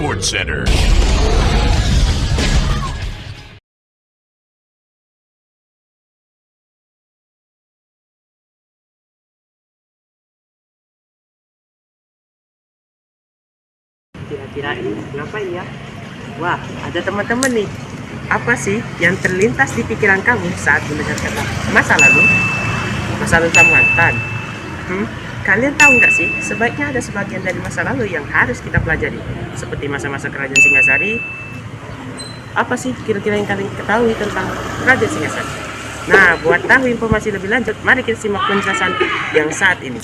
Sports Center. Kira-kira ini ngapain ya? Wah, ada teman-teman nih. Apa sih yang terlintas di pikiran kamu saat mendengar kata masa lalu? Masa lalu tentang mantan? Kalian tahu nggak sih, sebaiknya ada sebagian dari masa lalu yang harus kita pelajari, seperti masa-masa Kerajaan Singasari. Apa sih kira-kira yang kalian ketahui tentang Kerajaan Singasari? Nah, buat tahu informasi lebih lanjut, mari kita simak penjelasan yang saat ini.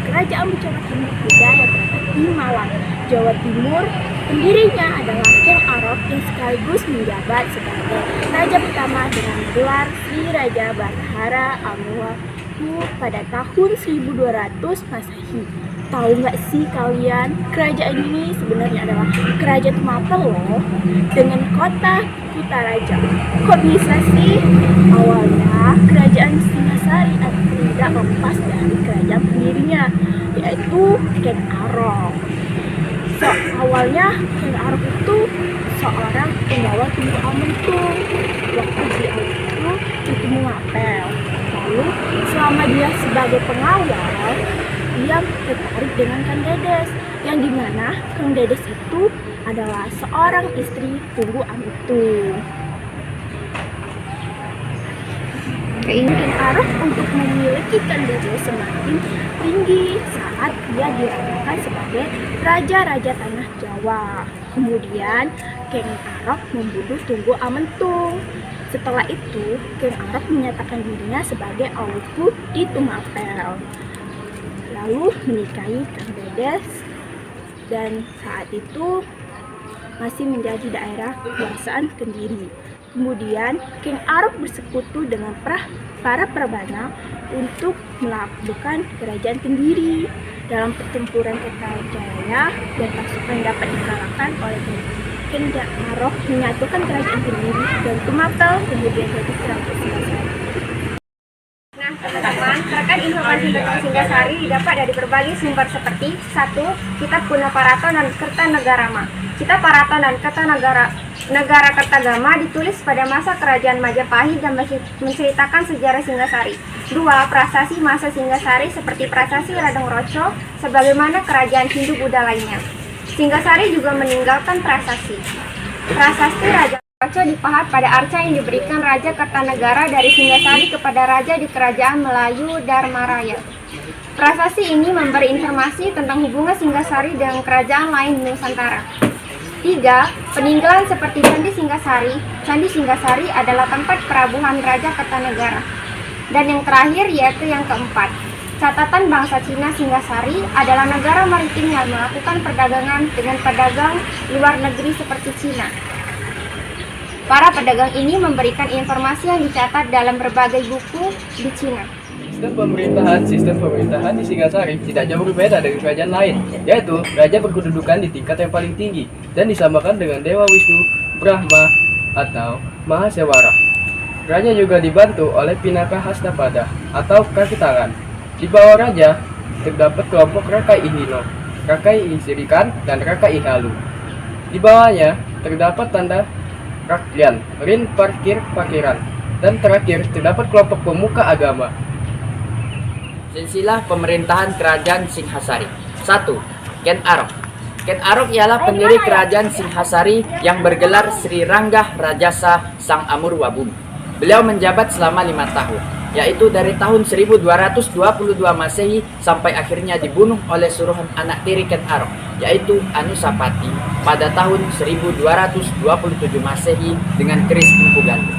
Kerajaan Bucana Timur Kuda yang terletak di Malang, Jawa Timur. Pendirinya adalah Ken Arok yang sekaligus menjabat sebagai raja pertama dengan gelar Sri Raja Batahara Amuwaku pada tahun 1200 Masehi. Tahu nggak sih kalian, kerajaan ini sebenarnya adalah kerajaan Tumapel loh, dengan kota Kutaraja. Kok bisa sih? Awalnya kerajaan Singasari tidak lepas dari kerajaan pendirinya, yaitu Ken Arok. Awalnya Ken Arok itu seorang penggawa Tunku Amentung. Waktu dia itu mengapel. Lalu selama dia sebagai pengawal, dia tertarik dengan Kang Dedes, yang dimana Kang Dedes itu adalah seorang istri Tunku Amentung. Keinginan Arok untuk memiliki Kang Dedes semakin tinggi saat dia dirayakan sebagai raja-raja tanah Jawa. Kemudian Ken Arok membunuh Tunku Amentung. Setelah itu, Ken Arok menyatakan dirinya sebagai Awuku di Tumapel, lalu menikahi Kang Dedes, dan saat itu masih menjadi daerah kekuasaan Kendiri. Kemudian Ken Arok bersekutu dengan para Prabana untuk melakukan kerajaan Kendiri. Dalam pertempuran Kertajaya dan pasukan dapat dikalahkan oleh Ken Arok menyatukan kerajaan Kendiri dan Tumapel, kemudian jadi kerajaan Singasari. Nah, teman-teman, terkait informasi tentang Singasari didapat dari berbagai sumber seperti 1. Kitab Punaparato dan Kertanagarama. Kitab Parato dan Negara Kertagama ditulis pada masa Kerajaan Majapahit dan menceritakan sejarah Singasari. 2. Prasasti masa Singasari seperti Prasasti Radeng Roco sebagaimana kerajaan Hindu-Buddha lainnya. Singasari juga meninggalkan prasasti. Prasasti Raja Roco dipahat pada arca yang diberikan Raja Kertanegara dari Singasari kepada Raja di Kerajaan Melayu Dharmaraya. Prasasti ini memberi informasi tentang hubungan Singasari dengan kerajaan lain di Nusantara. 3. Peninggalan seperti Candi Singasari. Candi Singasari adalah tempat perabuhan Raja Kertanegara. Dan yang terakhir yaitu yang keempat. Catatan bangsa Cina Singasari adalah negara maritim yang melakukan perdagangan dengan pedagang luar negeri seperti Cina. Para pedagang ini memberikan informasi yang dicatat dalam berbagai buku di Cina. Sistem pemerintahan di Singasari tidak jauh berbeda dari kerajaan lain, yaitu raja berkedudukan di tingkat yang paling tinggi dan disamakan dengan Dewa Wisnu, Brahma, atau Mahasewara. Raja juga dibantu oleh Pinaka Hastapada atau kaki tangan. Di bawah raja terdapat kelompok Rakai Ihino, Rakai Isirikan, dan Rakai Ihalu. Di bawahnya terdapat tanda Rakyan, Rin Parkir Pakiran, dan terakhir terdapat kelompok pemuka agama. Silsilah pemerintahan kerajaan Singhasari. 1. Ken Arok. Ken Arok ialah pendiri kerajaan Singhasari yang bergelar Sri Ranggah Rajasa Sang Amurwabumi. Beliau menjabat selama 5 tahun, yaitu dari tahun 1222 Masehi sampai akhirnya dibunuh oleh suruhan anak tiri Ken Arok, yaitu Anusapati pada tahun 1227 Masehi dengan keris Empu Gandum.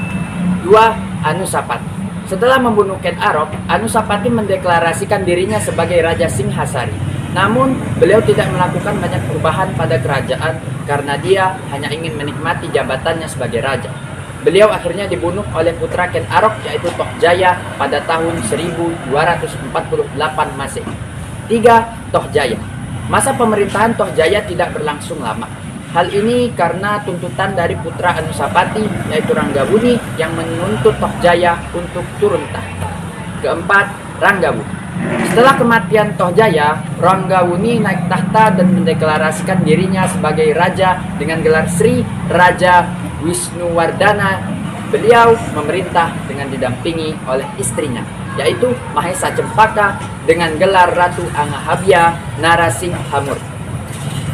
2. Anusapati. Setelah membunuh Ken Arok, Anusapati mendeklarasikan dirinya sebagai Raja Singhasari. Namun, beliau tidak melakukan banyak perubahan pada kerajaan karena dia hanya ingin menikmati jabatannya sebagai raja. Beliau akhirnya dibunuh oleh putra Ken Arok yaitu Tohjaya pada tahun 1248 Masehi. 3. Tohjaya. Masa pemerintahan Tohjaya tidak berlangsung lama. Hal ini karena tuntutan dari putra Anusapati yaitu Ranggabuni yang menuntut Tohjaya untuk turun tahta. Keempat, Ranggabuni. Setelah kematian Tohjaya, Ranggabuni naik tahta dan mendeklarasikan dirinya sebagai raja dengan gelar Sri Raja Wisnuwardana. Beliau memerintah dengan didampingi oleh istrinya, yaitu Mahesa Cempaka dengan gelar Ratu Angahabya Narasinghamur.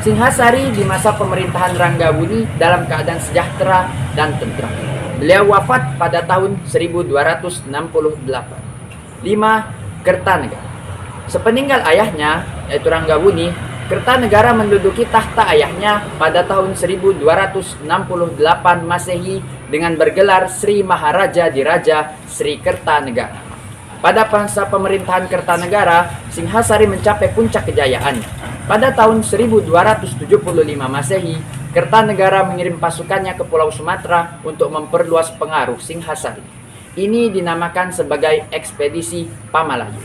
Singhasari di masa pemerintahan Ranggabuni dalam keadaan sejahtera dan tentram. Beliau wafat pada tahun 1268. 5. Kertanegara. Sepeninggal ayahnya, yaitu Ranggabuni, Kertanegara menduduki tahta ayahnya pada tahun 1268 Masehi dengan bergelar Sri Maharaja Diraja Sri Kertanegara. Pada masa pemerintahan Kertanegara, Singhasari mencapai puncak kejayaannya. Pada tahun 1275 Masehi, Kertanegara mengirim pasukannya ke Pulau Sumatera untuk memperluas pengaruh Singhasari. Ini dinamakan sebagai ekspedisi Pamalayu.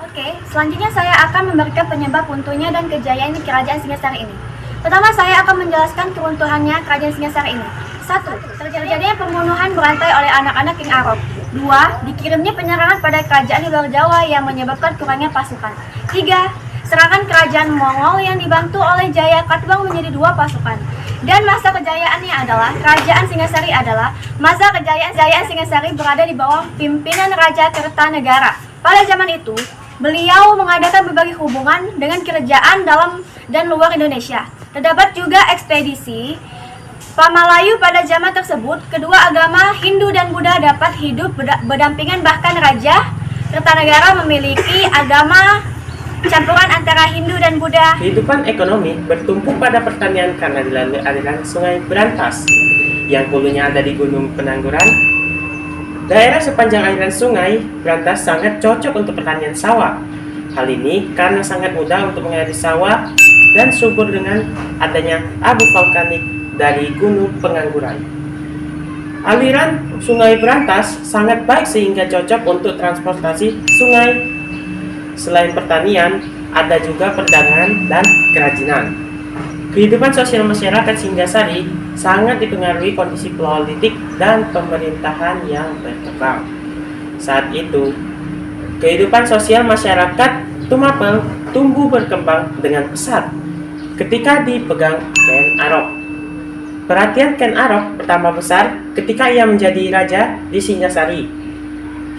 Oke, selanjutnya saya akan memberikan penyebab runtuhnya dan kejayaan kerajaan Singhasari ini. Pertama, saya akan menjelaskan keruntuhannya kerajaan Singhasari ini. 1. Terjadinya pembunuhan berantai oleh anak-anak King Arok. 2. Dikirimnya penyerangan pada kerajaan di luar Jawa yang menyebabkan kurangnya pasukan. 3. Serangan kerajaan Mongol yang dibantu oleh Jaya Katwang menjadi 2 pasukan. Dan masa kejayaannya adalah kerajaan Singhasari adalah masa kejayaan Singhasari berada di bawah pimpinan Raja Kertanegara. Pada zaman itu, beliau mengadakan berbagai hubungan dengan kerajaan dalam dan luar Indonesia. Terdapat juga ekspedisi Pamalayu pada zaman tersebut. Kedua agama Hindu dan Buddha dapat hidup berdampingan, bahkan Raja Kertanegara memiliki agama campuran antara Hindu dan Buddha. Kehidupan ekonomi bertumpu pada pertanian karena dilalui aliran sungai Berantas yang hulunya ada di Gunung Penangguran. Daerah sepanjang aliran sungai Berantas sangat cocok untuk pertanian sawah. Hal ini karena sangat mudah untuk mengairi sawah dan subur dengan adanya abu vulkanik dari Gunung Penangguran. Aliran sungai Berantas sangat baik sehingga cocok untuk transportasi sungai. Selain pertanian, ada juga perdagangan dan kerajinan. Kehidupan sosial masyarakat Singhasari sangat dipengaruhi kondisi politik dan pemerintahan yang berkembang. Saat itu, kehidupan sosial masyarakat Tumapel tumbuh berkembang dengan pesat ketika dipegang Ken Arok. Perhatian Ken Arok pertama besar ketika ia menjadi raja di Singhasari.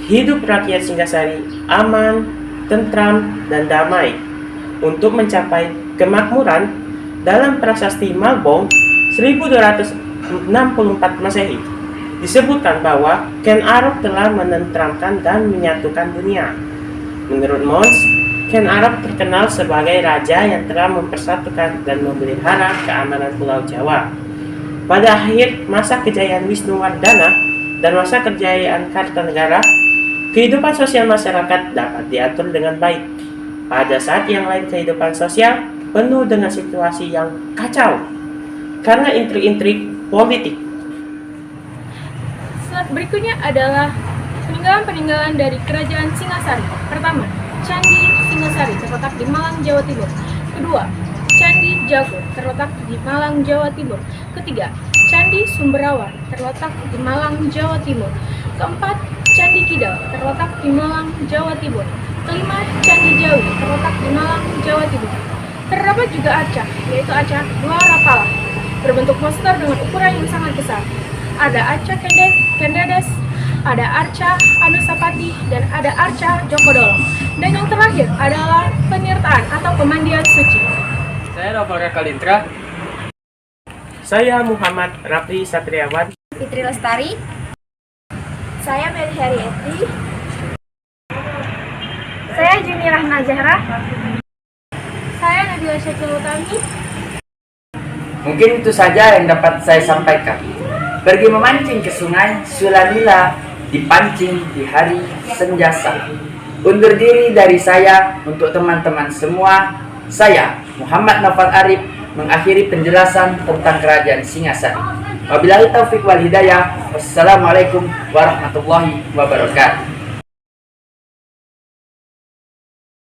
Hidup rakyat Singhasari aman, tentram, dan damai. Untuk mencapai kemakmuran, dalam prasasti Malbong 1264 Masehi disebutkan bahwa Ken Arok telah menentramkan dan menyatukan dunia. Menurut Mons, Ken Arok terkenal sebagai raja yang telah mempersatukan dan memelihara keamanan Pulau Jawa. Pada akhir masa kejayaan Wisnuwardana dan masa kejayaan Kartanegara, kehidupan sosial masyarakat dapat diatur dengan baik. Pada saat yang lain kehidupan sosial penuh dengan situasi yang kacau karena intrik-intrik politik. Slide berikutnya adalah peninggalan-peninggalan dari kerajaan Singhasari. Pertama, Candi Singhasari terletak di Malang, Jawa Timur. Kedua, Candi Jago terletak di Malang, Jawa Timur. Ketiga, Candi Sumberawan terletak di Malang, Jawa Timur. Keempat, Candi Kidal terletak di Malang, Jawa Timur. Kelima, Candi Jawi terletak di Malang, Jawa Timur. Terdapat juga arca, yaitu arca Dwarapala, berbentuk monster dengan ukuran yang sangat besar. Ada arca Kendedes, ada arca Anusapati, dan ada arca Jokodolo. Dan yang terakhir adalah penirtaan atau pemandian suci. Saya Nova Kalintra. Saya Muhammad Rafli Satriawan. Fitri Lestari. Saya Meli Harieti. Saya Juni Rahma Zahra. Saya Nabila Syakil Utami. Mungkin itu saja yang dapat saya sampaikan. Pergi memancing ke sungai Sulalila dipancing di hari Senjasa. Undur diri dari saya untuk teman-teman semua. Saya Muhammad Naufal Arif mengakhiri penjelasan tentang kerajaan Singhasari. Wabillahi taufiq wal hidayah. Wassalamualaikum warahmatullahi wabarakatuh.